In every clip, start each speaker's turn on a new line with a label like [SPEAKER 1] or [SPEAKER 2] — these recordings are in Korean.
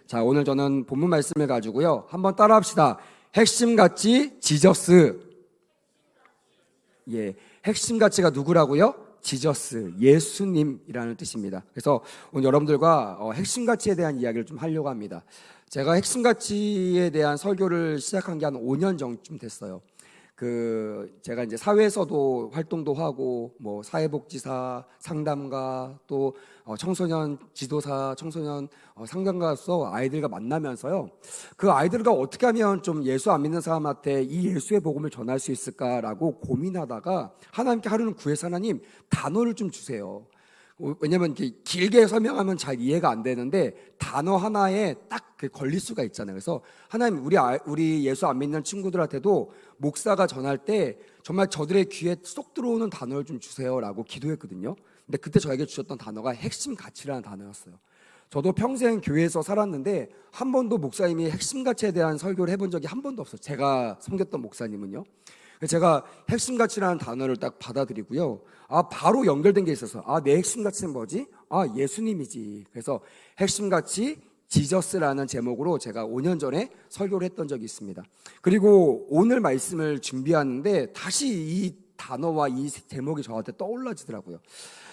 [SPEAKER 1] 자, 오늘 저는 본문 말씀을 가지고요. 한번 따라 합시다. 핵심가치 지저스. 예, 핵심가치가 누구라고요? 지저스, 예수님이라는 뜻입니다. 그래서 오늘 여러분들과 핵심가치에 대한 이야기를 좀 하려고 합니다. 제가 핵심가치에 대한 설교를 시작한 게 한 5년 전쯤 됐어요. 제가 이제 사회에서도 활동도 하고, 사회복지사, 상담가, 또 청소년 지도사, 청소년 상담가로서 아이들과 만나면서요. 그 아이들과 어떻게 하면 좀 예수 안 믿는 사람한테 이 예수의 복음을 전할 수 있을까라고 고민하다가 하나님께 하루는 구해서 하나님 단어를 좀 주세요. 왜냐면 이렇게 길게 설명하면 잘 이해가 안 되는데 단어 하나에 딱 걸릴 수가 있잖아요. 그래서 하나님 우리 예수 안 믿는 친구들한테도 목사가 전할 때 정말 저들의 귀에 쏙 들어오는 단어를 좀 주세요라고 기도했거든요. 근데 그때 저에게 주셨던 단어가 핵심 가치라는 단어였어요. 저도 평생 교회에서 살았는데 한 번도 목사님이 핵심 가치에 대한 설교를 해본 적이 한 번도 없어요. 제가 섬겼던 목사님은요. 제가 핵심 가치라는 단어를 딱 받아들이고요. 바로 연결된 게 있어서 내 핵심 가치는 뭐지? 예수님이지. 그래서 핵심 가치 지저스라는 제목으로 제가 5년 전에 설교를 했던 적이 있습니다. 그리고 오늘 말씀을 준비하는데 다시 이 단어와 이 제목이 저한테 떠올라지더라고요.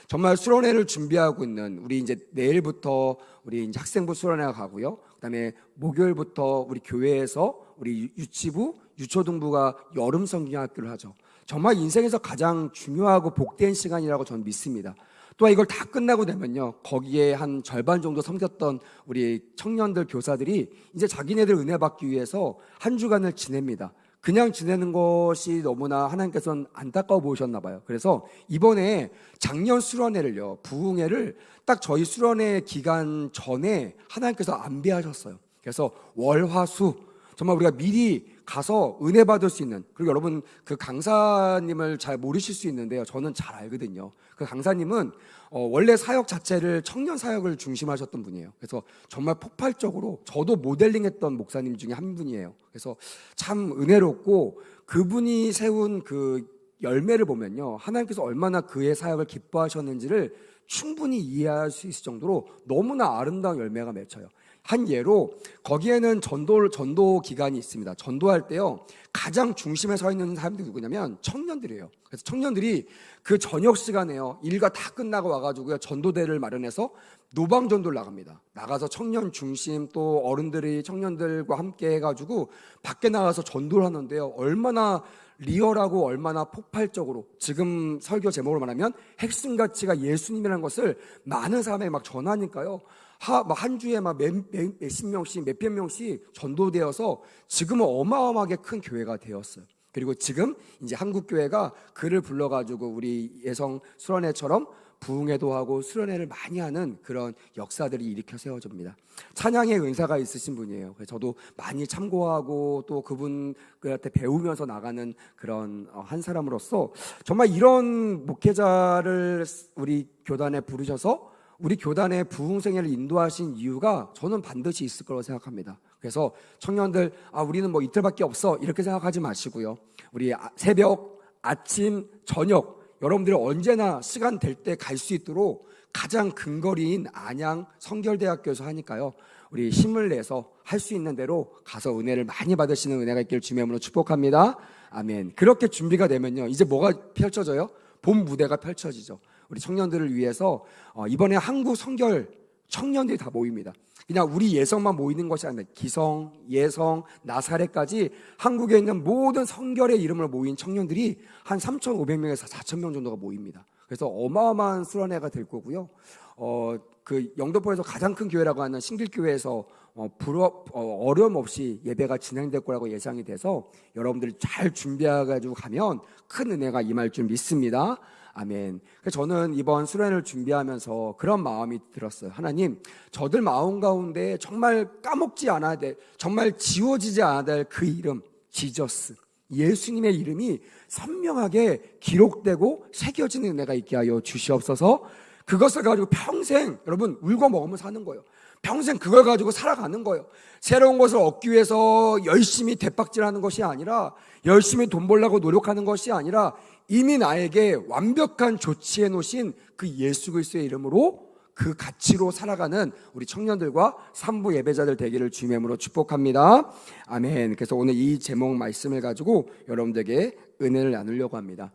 [SPEAKER 1] 정말 수련회를 준비하고 있는 우리 이제 내일부터 우리 이제 학생부 수련회가 가고요. 그다음에 목요일부터 우리 교회에서 우리 유치부, 유초등부가 여름 성경학교를 하죠. 정말 인생에서 가장 중요하고 복된 시간이라고 저는 믿습니다. 또한 이걸 다 끝나고 나면요, 거기에 한 절반 정도 섬겼던 우리 청년들 교사들이 이제 자기네들 은혜 받기 위해서 한 주간을 지냅니다. 그냥 지내는 것이 너무나 하나님께서는 안타까워 보셨나 봐요. 그래서 이번에 작년 수련회를요, 부흥회를 딱 저희 수련회 기간 전에 하나님께서 안배하셨어요. 그래서 월, 화, 수 정말 우리가 미리 가서 은혜 받을 수 있는, 그리고 여러분 그 강사님을 잘 모르실 수 있는데요, 저는 잘 알거든요. 그 강사님은 원래 사역 자체를 청년 사역을 중심하셨던 분이에요. 그래서 정말 폭발적으로 저도 모델링했던 목사님 중에 한 분이에요. 그래서 참 은혜롭고 그분이 세운 그 열매를 보면요, 하나님께서 얼마나 그의 사역을 기뻐하셨는지를 충분히 이해할 수 있을 정도로 너무나 아름다운 열매가 맺혀요. 한 예로 거기에는 전도 기간이 있습니다. 전도할 때요, 가장 중심에 서 있는 사람들이 누구냐면 청년들이에요. 그래서 청년들이 그 저녁 시간에요, 일과 다 끝나고 와가지고요, 전도대를 마련해서 노방전도를 나갑니다. 나가서 청년 중심, 또 어른들이 청년들과 함께 해가지고 밖에 나가서 전도를 하는데요, 얼마나 리얼하고 얼마나 폭발적으로, 지금 설교 제목으로 말하면 핵심 가치가 예수님이라는 것을 많은 사람에게 막 전하니까요, 한 주에 몇십 명씩, 몇백 명씩 전도되어서 지금은 어마어마하게 큰 교회가 되었어요. 그리고 지금 이제 한국교회가 그를 불러가지고 우리 예성 수련회처럼 부흥회도 하고 수련회를 많이 하는 그런 역사들이 일으켜 세워집니다. 찬양의 은사가 있으신 분이에요. 그래서 저도 많이 참고하고 또 그분한테 배우면서 나가는 그런 한 사람으로서 정말 이런 목회자를 우리 교단에 부르셔서 우리 교단의 부흥생애를 인도하신 이유가 저는 반드시 있을 거라고 생각합니다. 그래서 청년들, 우리는 이틀밖에 없어, 이렇게 생각하지 마시고요, 우리 새벽, 아침, 저녁 여러분들이 언제나 시간 될 때 갈 수 있도록 가장 근거리인 안양 성결대학교에서 하니까요, 우리 힘을 내서 할 수 있는 대로 가서 은혜를 많이 받으시는 은혜가 있기를 주님의 이름으로 축복합니다. 아멘. 그렇게 준비가 되면요, 이제 뭐가 펼쳐져요? 본 무대가 펼쳐지죠. 우리 청년들을 위해서 이번에 한국 성결 청년들이 다 모입니다. 그냥 우리 예성만 모이는 것이 아니라 기성, 예성, 나사렛까지 한국에 있는 모든 성결의 이름으로 모인 청년들이 한 3,500명에서 4,000명 정도가 모입니다. 그래서 어마어마한 수련회가 될 거고요. 그 영등포에서 가장 큰 교회라고 하는 신길교회에서 어려움 없이 예배가 진행될 거라고 예상이 돼서 여러분들이 잘 준비해가지고 가면 큰 은혜가 임할 줄 믿습니다. 아멘. 그래서 저는 이번 수련회를 준비하면서 그런 마음이 들었어요. 하나님, 저들 마음 가운데 정말 까먹지 않아야 될, 정말 지워지지 않아야 될 그 이름, 지저스, 예수님의 이름이 선명하게 기록되고 새겨지는 은혜가 있게 하여 주시옵소서. 그것을 가지고 평생 여러분 울고 먹으면 사는 거예요. 평생 그걸 가지고 살아가는 거예요. 새로운 것을 얻기 위해서 열심히 대박질하는 것이 아니라, 열심히 돈 벌려고 노력하는 것이 아니라, 이미 나에게 완벽한 조치해 놓으신 그 예수 그리스도의 이름으로 그 가치로 살아가는 우리 청년들과 산부 예배자들 되기를 주님의 이름으로 축복합니다. 아멘. 그래서 오늘 이 제목 말씀을 가지고 여러분들에게 은혜를 나누려고 합니다.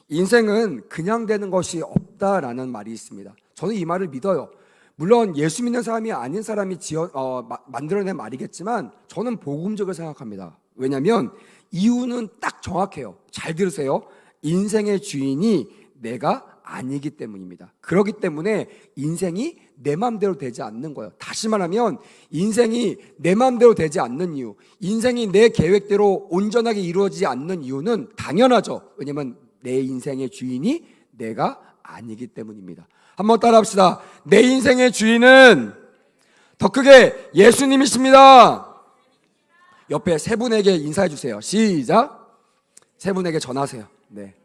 [SPEAKER 1] 인생은 그냥 되는 것이 없다라는 말이 있습니다. 저는 이 말을 믿어요. 물론 예수 믿는 사람이 아닌 사람이 만들어낸 말이겠지만 저는 복음적으로 생각합니다. 왜냐하면 이유는 딱 정확해요. 잘 들으세요. 인생의 주인이 내가 아니기 때문입니다. 그렇기 때문에 인생이 내 마음대로 되지 않는 거예요. 다시 말하면 인생이 내 마음대로 되지 않는 이유, 인생이 내 계획대로 온전하게 이루어지지 않는 이유는 당연하죠. 왜냐하면 내 인생의 주인이 내가 아니기 때문입니다. 한번 따라합시다. 내 인생의 주인은 더 크게 예수님이십니다. 옆에 세 분에게 인사해 주세요. 시작. 세 분에게 전하세요. 네.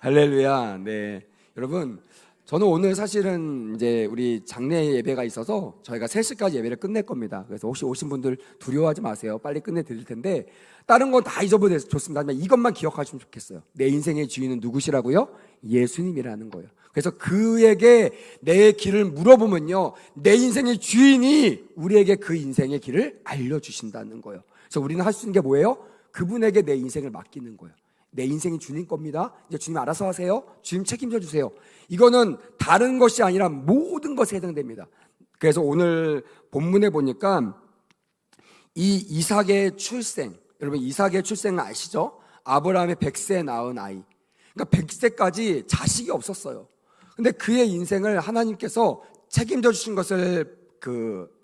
[SPEAKER 1] 할렐루야. 네. 여러분, 저는 오늘 사실은 이제 우리 장례 예배가 있어서 저희가 3시까지 예배를 끝낼 겁니다. 그래서 혹시 오신 분들 두려워하지 마세요. 빨리 끝내 드릴 텐데 다른 건 다 잊어버려서 좋습니다. 하지만 이것만 기억하시면 좋겠어요. 내 인생의 주인은 누구시라고요? 예수님이라는 거예요. 그래서 그에게 내 길을 물어보면요, 내 인생의 주인이 우리에게 그 인생의 길을 알려주신다는 거예요. 그래서 우리는 할 수 있는 게 뭐예요? 그분에게 내 인생을 맡기는 거예요. 내 인생이 주님 겁니다. 이제 주님 알아서 하세요. 주님 책임져 주세요. 이거는 다른 것이 아니라 모든 것에 해당됩니다. 그래서 오늘 본문에 보니까 이 이삭의 출생, 여러분 이삭의 출생은 아시죠? 아브라함의 100세에 낳은 아이. 그러니까 100세까지 자식이 없었어요. 근데 그의 인생을 하나님께서 책임져 주신 것을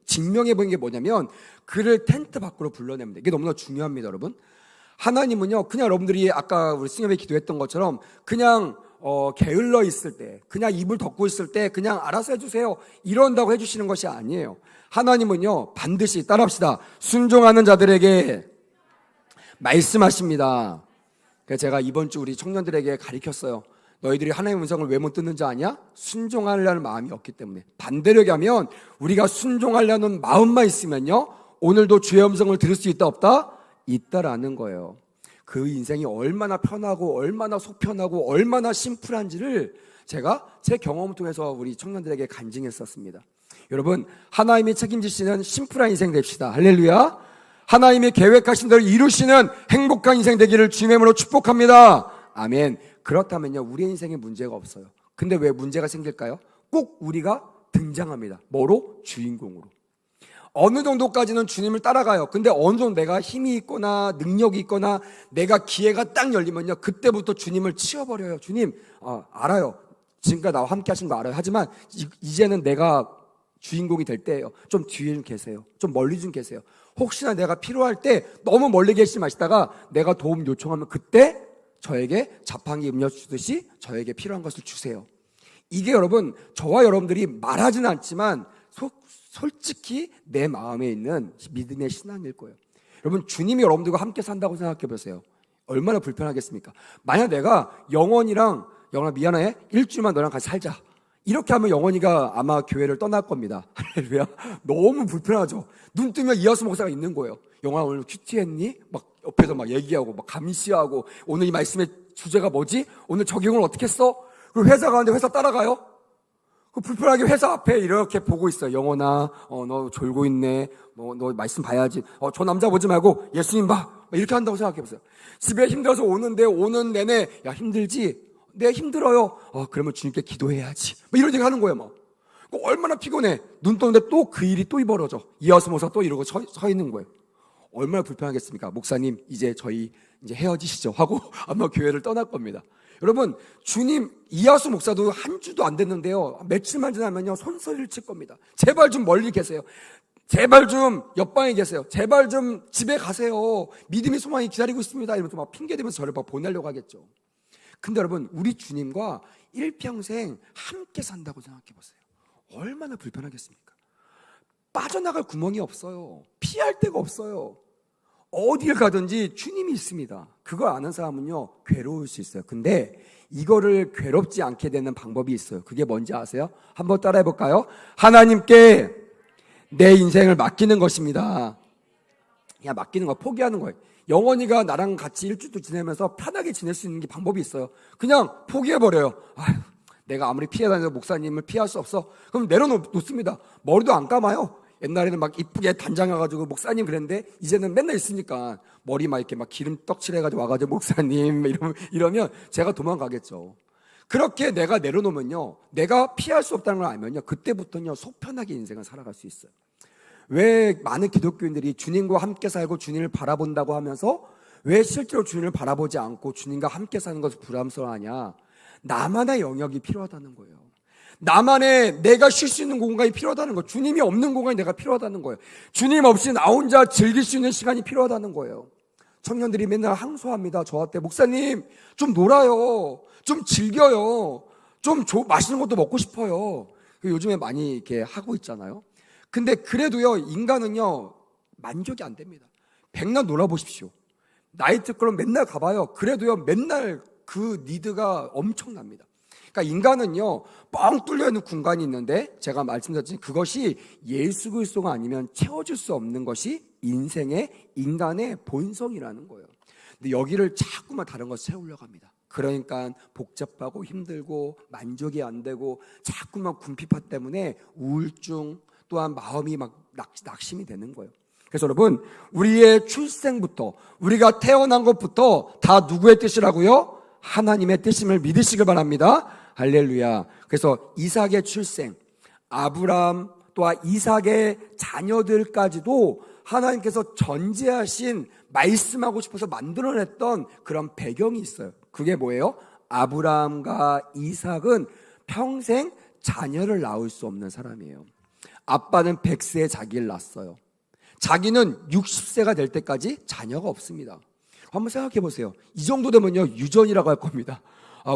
[SPEAKER 1] 증명해 보인 게 뭐냐면 그를 텐트 밖으로 불러냅니다. 이게 너무나 중요합니다, 여러분. 하나님은요, 그냥 여러분들이 아까 우리 승엽이 기도했던 것처럼 그냥 게을러 있을 때, 그냥 이불 덮고 있을 때 그냥 알아서 해주세요, 이런다고 해주시는 것이 아니에요. 하나님은요, 반드시 따라합시다. 순종하는 자들에게 말씀하십니다. 그래서 제가 이번 주 우리 청년들에게 가르쳤어요. 너희들이 하나님의 음성을 왜 못 듣는지 아냐? 순종하려는 마음이 없기 때문에. 반대로 얘기하면 우리가 순종하려는 마음만 있으면요, 오늘도 주의 음성을 들을 수 있다 없다? 있다라는 거예요. 그 인생이 얼마나 편하고 얼마나 속 편하고 얼마나 심플한지를 제가 제 경험을 통해서 우리 청년들에게 간증했었습니다. 여러분, 하나님이 책임지시는 심플한 인생 됩시다. 할렐루야. 하나님이 계획하신 대로 이루시는 행복한 인생 되기를 주님의 이름으로 축복합니다. 아멘. 그렇다면요, 우리의 인생에 문제가 없어요. 근데 왜 문제가 생길까요? 꼭 우리가 등장합니다. 뭐로? 주인공으로. 어느 정도까지는 주님을 따라가요. 근데 어느 정도 내가 힘이 있거나 능력이 있거나 내가 기회가 딱 열리면요, 그때부터 주님을 치워버려요. 주님, 알아요. 지금까지 나와 함께 하신 거 알아요. 하지만 이제는 내가 주인공이 될 때예요. 좀 뒤에 좀 계세요. 좀 멀리 좀 계세요. 혹시나 내가 필요할 때 너무 멀리 계시지 마시다가 내가 도움 요청하면 그때 저에게 자판기 음료 주듯이 저에게 필요한 것을 주세요. 이게 여러분, 저와 여러분들이 말하지는 않지만 솔직히 내 마음에 있는 믿음의 신앙일 거예요. 여러분, 주님이 여러분들과 함께 산다고 생각해 보세요. 얼마나 불편하겠습니까? 만약 내가 영원아 미안해, 일주일만 너랑 같이 살자, 이렇게 하면 영원이가 아마 교회를 떠날 겁니다. 할렐루야. 너무 불편하죠. 눈 뜨면 이하수 목사가 있는 거예요. 영원아, 오늘 큐티했니? 막 옆에서 막 얘기하고 막 감시하고, 오늘 이 말씀의 주제가 뭐지? 오늘 적용을 어떻게 했어? 그리고 회사 가는데 회사 따라가요? 불편하게 회사 앞에 이렇게 보고 있어요. 영원아, 너 졸고 있네. 너 말씀 봐야지. 저 남자 보지 말고 예수님 봐. 이렇게 한다고 생각해 보세요. 집에 힘들어서 오는 내내, 야, 힘들지? 네, 힘들어요. 그러면 주님께 기도해야지. 이런 얘기 하는 거예요, 막. 얼마나 피곤해. 눈 뜨는데 또 그 일이 또 벌어져. 이하수 목사 또 이러고 서 있는 거예요. 얼마나 불편하겠습니까? 목사님, 저희 헤어지시죠 하고 아마 교회를 떠날 겁니다. 여러분, 주님, 이하수 목사도 한 주도 안 됐는데요, 며칠만 지나면요 손소리를 칠 겁니다. 제발 좀 멀리 계세요. 제발 좀 옆방에 계세요. 제발 좀 집에 가세요. 믿음의 소망이 기다리고 있습니다. 이러면서 막 핑계대면서 저를 막 보내려고 하겠죠. 근데 여러분, 우리 주님과 일평생 함께 산다고 생각해 보세요. 얼마나 불편하겠습니까? 빠져나갈 구멍이 없어요. 피할 데가 없어요. 어딜 가든지 주님이 있습니다. 그걸 아는 사람은요, 괴로울 수 있어요. 근데 이거를 괴롭지 않게 되는 방법이 있어요. 그게 뭔지 아세요? 한번 따라해 볼까요? 하나님께 내 인생을 맡기는 것입니다. 그냥 맡기는 거, 포기하는 거예요. 영원이가 나랑 같이 일주일도 지내면서 편하게 지낼 수 있는 게 방법이 있어요. 그냥 포기해버려요. 내가 아무리 피해 다녀도 목사님을 피할 수 없어. 그럼 내려놓습니다. 머리도 안 감아요. 옛날에는 막 이쁘게 단장해가지고 목사님 그랬는데 이제는 맨날 있으니까 머리 막 이렇게 막 기름 떡칠해가지고 와가지고 목사님 이러면 제가 도망가겠죠. 그렇게 내가 내려놓으면요, 내가 피할 수 없다는 걸 알면요, 그때부터는요 속 편하게 인생을 살아갈 수 있어요. 왜 많은 기독교인들이 주님과 함께 살고 주님을 바라본다고 하면서 왜 실제로 주님을 바라보지 않고 주님과 함께 사는 것을 부담스러워하냐? 나만의 영역이 필요하다는 거예요. 나만의 내가 쉴 수 있는 공간이 필요하다는 거예요. 주님이 없는 공간이 내가 필요하다는 거예요. 주님 없이 나 혼자 즐길 수 있는 시간이 필요하다는 거예요. 청년들이 맨날 항소합니다. 저한테 목사님 좀 놀아요, 좀 즐겨요, 좀 맛있는 것도 먹고 싶어요. 요즘에 많이 이렇게 하고 있잖아요. 근데 그래도요 인간은요 만족이 안 됩니다. 백날 놀아보십시오. 나이트클럽 맨날 가봐요. 그래도요 맨날 그 니드가 엄청납니다. 그러니까 인간은요 뻥 뚫려있는 공간이 있는데, 제가 말씀드렸지만 그것이 예수 그리스도가 아니면 채워줄 수 없는 것이 인간의 본성이라는 거예요. 근데 여기를 자꾸만 다른 것을 채우려고 합니다. 그러니까 복잡하고 힘들고 만족이 안 되고 자꾸만 궁핍화 때문에 우울증, 또한 마음이 막 낙심이 되는 거예요. 그래서 여러분, 우리의 출생부터, 우리가 태어난 것부터 다 누구의 뜻이라고요? 하나님의 뜻임을 믿으시길 바랍니다. 할렐루야. 그래서 이삭의 출생, 아브라함 또한 이삭의 자녀들까지도 하나님께서 전제하신, 말씀하고 싶어서 만들어냈던 그런 배경이 있어요. 그게 뭐예요? 아브라함과 이삭은 평생 자녀를 낳을 수 없는 사람이에요. 아빠는 100세에 자기를 낳았어요. 자기는 60세가 될 때까지 자녀가 없습니다. 한번 생각해 보세요. 이 정도 되면요 유전이라고 할 겁니다.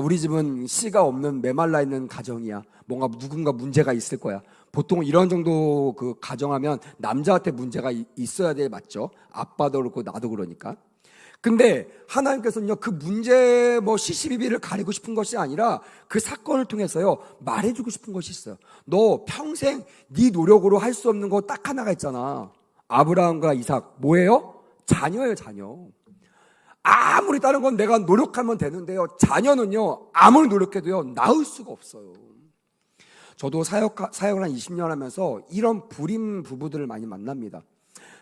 [SPEAKER 1] 우리 집은 씨가 없는 메말라 있는 가정이야. 뭔가 누군가 문제가 있을 거야. 보통 이런 정도 그 가정하면 남자한테 문제가 있어야 돼, 맞죠? 아빠도 그렇고 나도 그러니까. 근데 하나님께서는요 그 문제 시시비비를 가리고 싶은 것이 아니라 그 사건을 통해서요 말해주고 싶은 것이 있어요. 너 평생 네 노력으로 할 수 없는 거 딱 하나가 있잖아. 아브라함과 이삭 뭐예요? 자녀예요, 자녀. 아무리 다른 건 내가 노력하면 되는데요, 자녀는요 아무리 노력해도요 낳을 수가 없어요. 저도 사역을 한 20년 하면서 이런 불임 부부들을 많이 만납니다.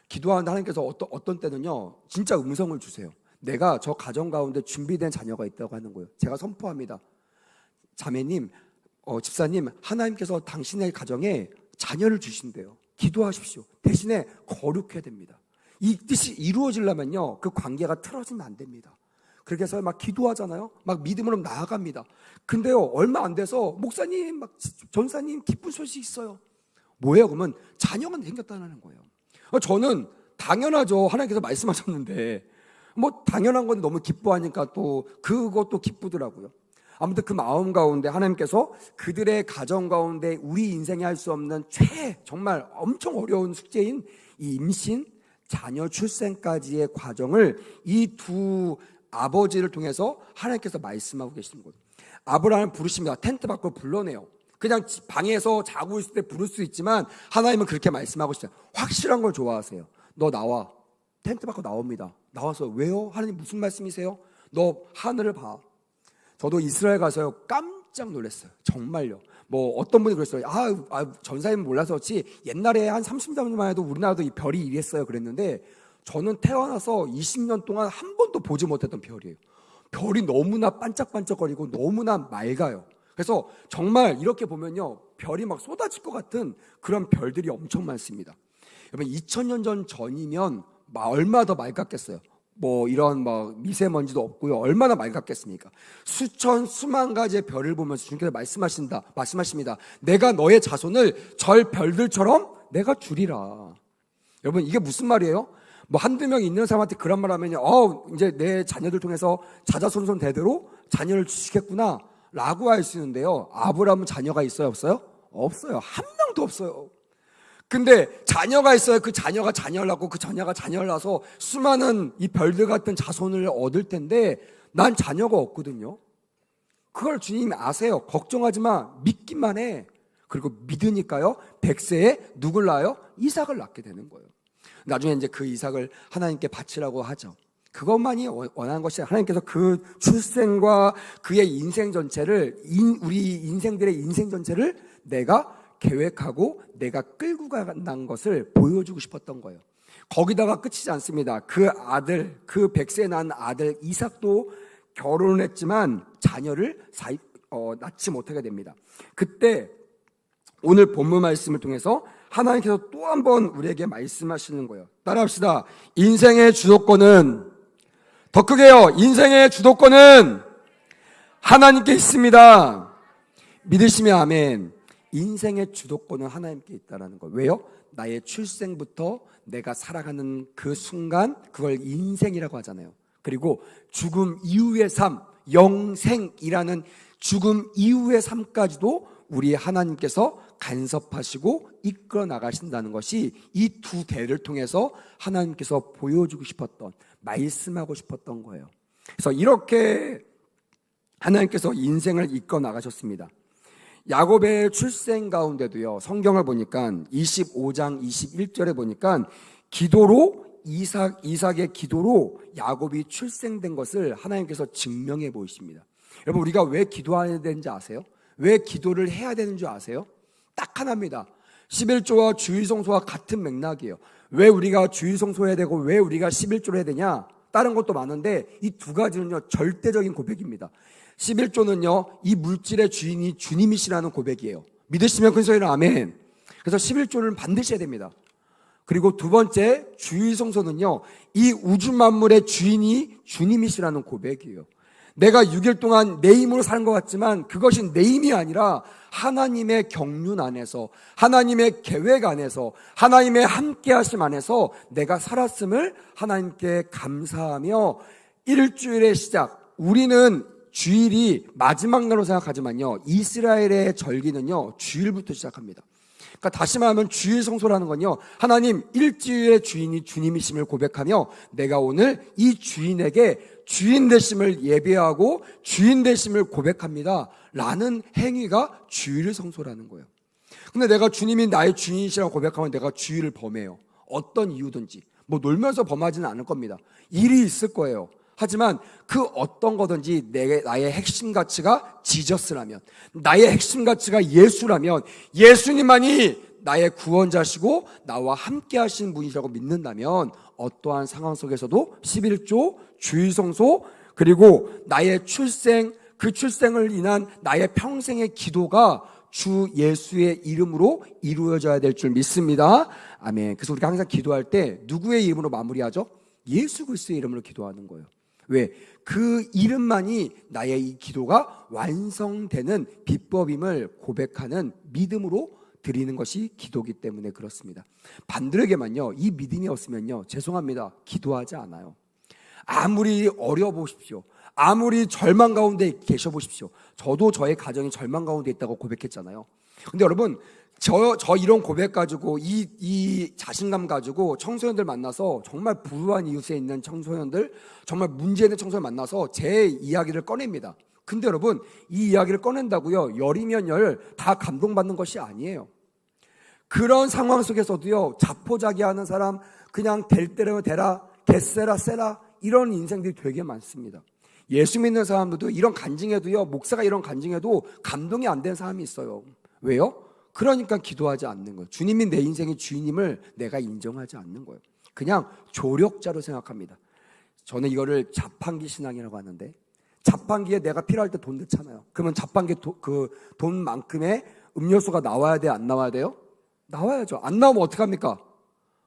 [SPEAKER 1] 기도하는데 하나님께서 어떤 때는요 진짜 음성을 주세요. 내가 저 가정 가운데 준비된 자녀가 있다고 하는 거예요. 제가 선포합니다. 자매님, 집사님, 하나님께서 당신의 가정에 자녀를 주신대요. 기도하십시오. 대신에 거룩해야 됩니다. 이 뜻이 이루어지려면요 그 관계가 틀어지면 안 됩니다. 그렇게 해서 막 기도하잖아요. 막 믿음으로 나아갑니다. 근데요 얼마 안 돼서 목사님, 전사님, 기쁜 소식 있어요. 뭐예요? 그러면 자녀가 생겼다는 거예요. 저는 당연하죠. 하나님께서 말씀하셨는데 당연한 건 너무 기뻐하니까 또 그것도 기쁘더라고요. 아무튼 그 마음 가운데 하나님께서 그들의 가정 가운데 우리 인생에 할 수 없는 정말 엄청 어려운 숙제인 이 임신, 자녀 출생까지의 과정을 이 두 아버지를 통해서 하나님께서 말씀하고 계시는 거예요. 아브라함을 부르십니다. 텐트 밖으로 불러내요. 그냥 방에서 자고 있을 때 부를 수 있지만 하나님은 그렇게 말씀하고 있어요. 확실한 걸 좋아하세요. 너 나와. 텐트 밖으로 나옵니다. 나와서 왜요? 하나님 무슨 말씀이세요? 너 하늘을 봐. 저도 이스라엘 가서요 깜짝 놀랐어요. 정말요. 어떤 분이 그랬어요. 전사님 몰라서 그렇지 옛날에 한 30년만 해도 우리나라도 이 별이 이랬어요 그랬는데, 저는 태어나서 20년 동안 한 번도 보지 못했던 별이에요. 별이 너무나 반짝반짝거리고 너무나 맑아요. 그래서 정말 이렇게 보면요 별이 막 쏟아질 것 같은 그런 별들이 엄청 많습니다. 여러분 2000년 전이면 얼마나 더 맑았겠어요. 이런 미세먼지도 없고요. 얼마나 맑았겠습니까? 수만 가지의 별을 보면서 주님께서 말씀하십니다. 내가 너의 자손을 절 별들처럼 내가 주리라. 여러분 이게 무슨 말이에요? 한두 명 있는 사람한테 그런 말 하면 이제 내 자녀들 통해서 자자손손 대대로 자녀를 주시겠구나 라고 할 수 있는데요, 아브라함은 자녀가 있어요, 없어요? 없어요. 한 명도 없어요. 근데 자녀가 있어요. 그 자녀가 자녀를 낳고 그 자녀가 자녀를 낳아서 수많은 이 별들 같은 자손을 얻을 텐데 난 자녀가 없거든요. 그걸 주님이 아세요. 걱정하지 마. 믿기만 해. 그리고 믿으니까요 100세에 누굴 낳아요? 이삭을 낳게 되는 거예요. 나중에 이제 그 이삭을 하나님께 바치라고 하죠. 그것만이 원하는 것이 하나님께서 그 출생과 그의 인생 전체를 우리 인생들의 인생 전체를 내가 계획하고 내가 끌고 간다는 것을 보여주고 싶었던 거예요. 거기다가 끝이지 않습니다. 그 아들, 그 100세 난 아들 이삭도 결혼을 했지만 자녀를 낳지 못하게 됩니다. 그때 오늘 본문 말씀을 통해서 하나님께서 또 한 번 우리에게 말씀하시는 거예요. 따라합시다. 인생의 주도권은, 더 크게요, 인생의 주도권은 하나님께 있습니다. 믿으시면 아멘. 인생의 주도권은 하나님께 있다는 거. 왜요? 나의 출생부터 내가 살아가는 그 순간, 그걸 인생이라고 하잖아요. 그리고 죽음 이후의 삶, 영생이라는 죽음 이후의 삶까지도 우리 하나님께서 간섭하시고 이끌어 나가신다는 것이 이 두 대를 통해서 하나님께서 보여주고 싶었던, 말씀하고 싶었던 거예요. 그래서 이렇게 하나님께서 인생을 이끌어 나가셨습니다. 야곱의 출생 가운데도요, 성경을 보니까 25장 21절에 보니까 기도로 이삭의 기도로 야곱이 출생된 것을 하나님께서 증명해 보이십니다. 여러분, 우리가 왜 기도해야 되는지 아세요? 왜 기도를 해야 되는 줄 아세요? 딱 하나입니다. 11조와 주일성소와 같은 맥락이에요. 왜 우리가 주일성소해야 되고 왜 우리가 11조를 해야 되냐? 다른 것도 많은데 이 두 가지는요, 절대적인 고백입니다. 11조는요, 이 물질의 주인이 주님이시라는 고백이에요. 믿으시면 큰 소리로 아멘. 그래서 11조를 반드시 해야 됩니다. 그리고 두 번째, 주일성소는요, 이 우주 만물의 주인이 주님이시라는 고백이에요. 내가 6일 동안 내 힘으로 사는 것 같지만 그것이 내 힘이 아니라 하나님의 경륜 안에서, 하나님의 계획 안에서, 하나님의 함께하심 안에서 내가 살았음을 하나님께 감사하며, 일주일의 시작, 우리는 주일이 마지막 날로 생각하지만요, 이스라엘의 절기는요, 주일부터 시작합니다. 그러니까 다시 말하면 주일 성소라는 건요, 하나님 일주일의 주인이 주님이심을 고백하며 내가 오늘 이 주인에게 주인 되심을 예배하고 주인 되심을 고백합니다 라는 행위가 주일 성소라는 거예요. 근데 내가 주님이 나의 주인이시라고 고백하면 내가 주일을 범해요. 어떤 이유든지. 뭐 놀면서 범하지는 않을 겁니다. 일이 있을 거예요. 하지만 그 어떤 거든지 나의 핵심 가치가 지저스라면, 나의 핵심 가치가 예수라면, 예수님만이 나의 구원자시고 나와 함께 하시는 분이라고 믿는다면 어떠한 상황 속에서도 11조, 주일성소, 그리고 나의 출생, 그 출생을 인한 나의 평생의 기도가 주 예수의 이름으로 이루어져야 될 줄 믿습니다. 아멘. 그래서 우리가 항상 기도할 때 누구의 이름으로 마무리하죠? 예수 그리스도의 이름으로 기도하는 거예요. 왜? 그 이름만이 나의 이 기도가 완성되는 비법임을 고백하는 믿음으로 드리는 것이 기도기 때문에 그렇습니다. 반들에게만요, 이 믿음이 없으면요, 죄송합니다, 기도하지 않아요. 아무리 어려보십시오, 아무리 절망 가운데 계셔 보십시오. 저도 저의 가정이 절망 가운데 있다고 고백했잖아요. 근데 여러분, 저 이런 고백 가지고 이 자신감 가지고 청소년들 만나서, 정말 불우한 이웃에 있는 청소년들, 정말 문제 있는 청소년 만나서 제 이야기를 꺼냅니다. 근데 여러분, 이 이야기를 꺼낸다고요, 열이면 열 다 감동받는 것이 아니에요. 그런 상황 속에서도요, 자포자기하는 사람, 그냥 될 대로 되라, 개세라 세라, 이런 인생들이 되게 많습니다. 예수 믿는 사람들도 이런 간증해도요, 목사가 이런 간증해도 감동이 안 되는 사람이 있어요. 왜요? 그러니까 기도하지 않는 거예요. 주님이 내 인생의 주인임을 내가 인정하지 않는 거예요. 그냥 조력자로 생각합니다. 저는 이거를 자판기 신앙이라고 하는데, 자판기에 내가 필요할 때 돈 넣잖아요. 그러면 자판기 그 돈만큼의 음료수가 나와야 돼요? 안 나와야 돼요? 나와야죠. 안 나오면 어떡합니까?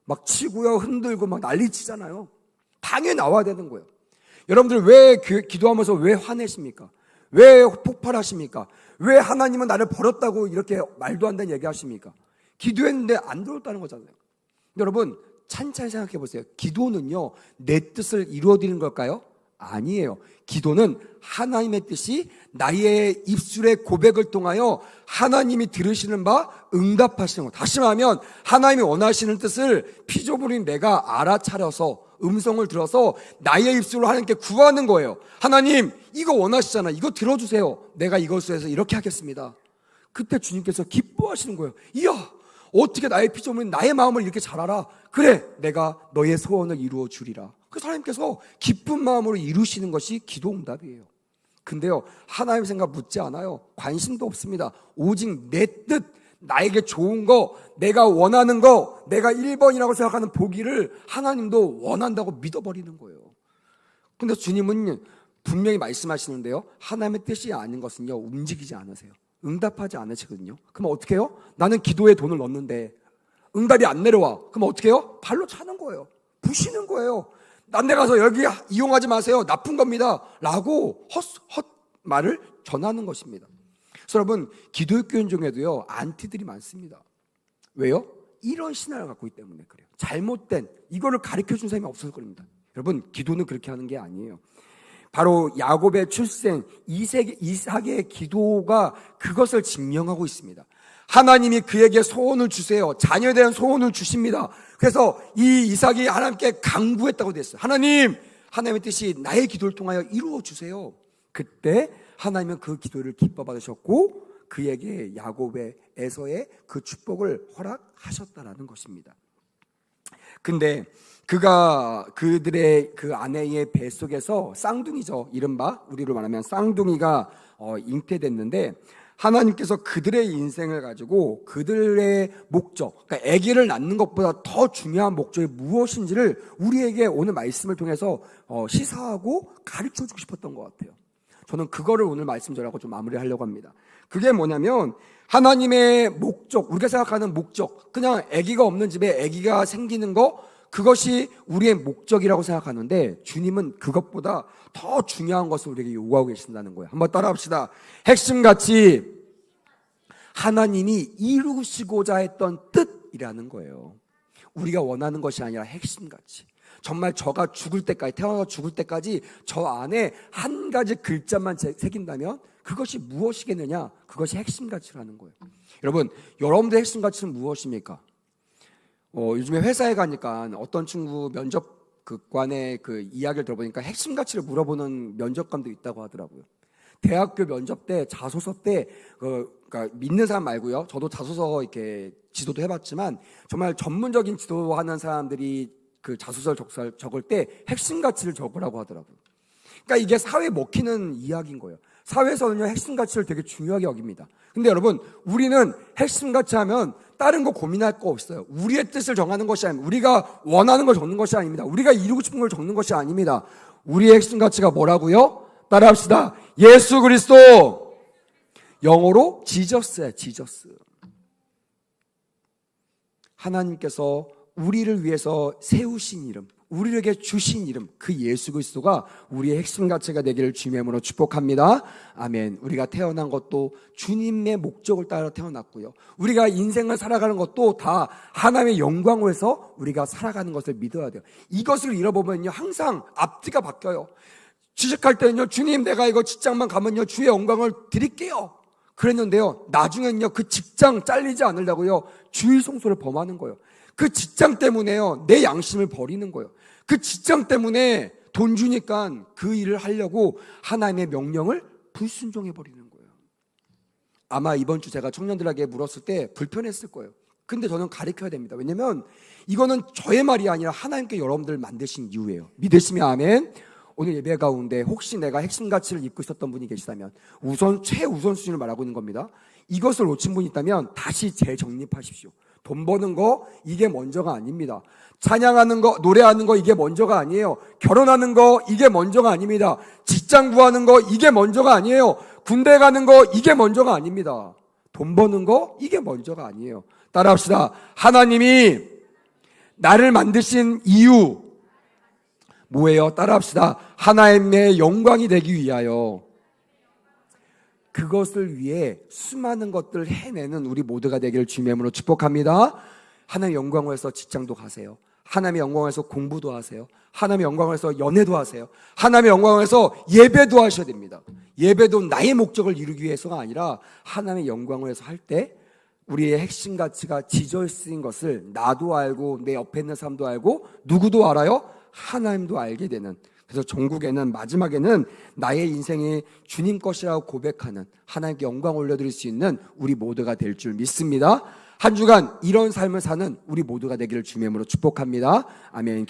[SPEAKER 1] 막 치고요, 흔들고 막 난리치잖아요. 당연히 나와야 되는 거예요. 여러분들 왜 기도하면서 왜 화내십니까? 왜 폭발하십니까? 왜 하나님은 나를 버렸다고 이렇게 말도 안 되는 얘기 하십니까? 기도했는데 안 들었다는 거잖아요. 여러분, 찬찬히 생각해 보세요. 기도는요, 내 뜻을 이루어드리는 걸까요? 아니에요. 기도는 하나님의 뜻이 나의 입술의 고백을 통하여 하나님이 들으시는 바 응답하시는 것. 다시 말하면 하나님이 원하시는 뜻을 피조물인 내가 알아차려서 음성을 들어서 나의 입술로 하나님께 구하는 거예요. 하나님, 이거 원하시잖아. 이거 들어주세요. 내가 이것을 해서 이렇게 하겠습니다. 그때 주님께서 기뻐하시는 거예요. 이야, 어떻게 나의 피조물인 나의 마음을 이렇게 잘 알아? 그래, 내가 너의 소원을 이루어 주리라. 그 하나님께서 기쁜 마음으로 이루시는 것이 기도 응답이에요. 근데요, 하나님 생각 묻지 않아요. 관심도 없습니다. 오직 내 뜻, 나에게 좋은 거, 내가 원하는 거, 내가 1번이라고 생각하는 보기를 하나님도 원한다고 믿어버리는 거예요. 근데 주님은 분명히 말씀하시는데요, 하나님의 뜻이 아닌 것은요, 움직이지 않으세요. 응답하지 않으시거든요. 그럼 어떻게 해요? 나는 기도에 돈을 넣는데 응답이 안 내려와. 그럼 어떻게 해요? 발로 차는 거예요. 부시는 거예요. 딴 데 가서 여기 이용하지 마세요. 나쁜 겁니다. 라고 헛 말을 전하는 것입니다. 그래서 여러분, 기독교인 중에도요, 안티들이 많습니다. 왜요? 이런 신앙을 갖고 있기 때문에 그래요. 잘못된, 이거를 가르쳐 준 사람이 없어서 그럽니다. 여러분, 기도는 그렇게 하는 게 아니에요. 바로 야곱의 출생, 이삭의 기도가 그것을 증명하고 있습니다. 하나님이 그에게 소원을 주세요. 자녀에 대한 소원을 주십니다. 그래서 이 이삭이 하나님께 간구했다고 됐어요. 하나님의 뜻이 나의 기도를 통하여 이루어 주세요. 그때 하나님은 그 기도를 기뻐 받으셨고 그에게 야곱의 에서의 그 축복을 허락하셨다라는 것입니다. 근데 그들의 그 아내의 뱃속에서 쌍둥이죠. 이른바 우리로 말하면 쌍둥이가 잉태됐는데 하나님께서 그들의 인생을 가지고 그들의 목적, 그러니까 아기를 낳는 것보다 더 중요한 목적이 무엇인지를 우리에게 오늘 말씀을 통해서 시사하고 가르쳐주고 싶었던 것 같아요. 저는 그거를 오늘 말씀 전하고 좀 마무리하려고 합니다. 그게 뭐냐면 하나님의 목적, 우리가 생각하는 목적, 그냥 아기가 없는 집에 아기가 생기는 거, 그것이 우리의 목적이라고 생각하는데 주님은 그것보다 더 중요한 것을 우리에게 요구하고 계신다는 거예요. 한번 따라합시다. 핵심같이 하나님이 이루시고자 했던 뜻이라는 거예요. 우리가 원하는 것이 아니라 핵심같이 정말 저가 죽을 때까지, 태어나서 죽을 때까지 저 안에 한 가지 글자만 새긴다면 그것이 무엇이겠느냐? 그것이 핵심가치라는 거예요. 여러분들의 핵심가치는 무엇입니까? 요즘에 회사에 가니까 어떤 친구 면접관의 그 이야기를 들어보니까 핵심 가치를 물어보는 면접관도 있다고 하더라고요. 대학교 면접 때, 자소서 때, 그러니까 믿는 사람 말고요. 저도 자소서 이렇게 지도도 해봤지만 정말 전문적인 지도하는 사람들이 그 자소서를 적을 때 핵심 가치를 적으라고 하더라고요. 그러니까 이게 사회에 먹히는 이야기인 거예요. 사회에서는요, 핵심 가치를 되게 중요하게 여깁니다. 근데 여러분, 우리는 핵심 가치 하면 다른 거 고민할 거 없어요. 우리의 뜻을 정하는 것이 아닙니다. 우리가 원하는 걸 적는 것이 아닙니다. 우리가 이루고 싶은 걸 적는 것이 아닙니다. 우리의 핵심 가치가 뭐라고요? 따라합시다. 예수 그리스도. 영어로 지저스예요. 지저스. 하나님께서 우리를 위해서 세우신 이름, 우리에게 주신 이름, 그 예수 그리스도가 우리의 핵심 가치가 되기를 주님의 이름으로 축복합니다. 아멘. 우리가 태어난 것도 주님의 목적을 따라 태어났고요. 우리가 인생을 살아가는 것도 다 하나님의 영광을 해서 우리가 살아가는 것을 믿어야 돼요. 이것을 잃어보면요, 항상 앞뒤가 바뀌어요. 취직할 때는요, 주님 내가 이거 직장만 가면요 주의 영광을 드릴게요. 그랬는데요, 나중엔요 그 직장 잘리지 않으려고요 주의 성소를 범하는 거예요. 그 직장 때문에요 내 양심을 버리는 거예요. 그 직장 때문에 돈 주니까 그 일을 하려고 하나님의 명령을 불순종해 버리는 거예요. 아마 이번 주 제가 청년들에게 물었을 때 불편했을 거예요. 근데 저는 가르쳐야 됩니다. 왜냐면 이거는 저의 말이 아니라 하나님께 여러분들 만드신 이유예요. 믿으시면 아멘. 오늘 예배 가운데 혹시 내가 핵심 가치를 잊고 있었던 분이 계시다면 최우선 수준을 말하고 있는 겁니다. 이것을 놓친 분이 있다면 다시 재정립하십시오. 돈 버는 거 이게 먼저가 아닙니다. 찬양하는 거, 노래하는 거 이게 먼저가 아니에요. 결혼하는 거 이게 먼저가 아닙니다. 직장 구하는 거 이게 먼저가 아니에요. 군대 가는 거 이게 먼저가 아닙니다. 돈 버는 거 이게 먼저가 아니에요. 따라합시다. 하나님이 나를 만드신 이유 뭐예요? 따라합시다. 하나님의 영광이 되기 위하여, 그것을 위해 수많은 것들을 해내는 우리 모두가 되기를 주님의 이름으로 축복합니다. 하나님의 영광을 위해서 직장도 가세요. 하나님의 영광을 위해서 공부도 하세요. 하나님의 영광을 위해서 연애도 하세요. 하나님의 영광을 위해서 예배도 하셔야 됩니다. 예배도 나의 목적을 이루기 위해서가 아니라 하나님의 영광을 위해서 할 때 우리의 핵심 가치가 지저스인 것을 나도 알고 내 옆에 있는 사람도 알고 누구도 알아요? 하나님도 알게 되는, 그래서 종국에는 마지막에는 나의 인생이 주님 것이라고 고백하는, 하나님께 영광 올려드릴 수 있는 우리 모두가 될 줄 믿습니다. 한 주간 이런 삶을 사는 우리 모두가 되기를 주님의 이름으로 축복합니다. 아멘.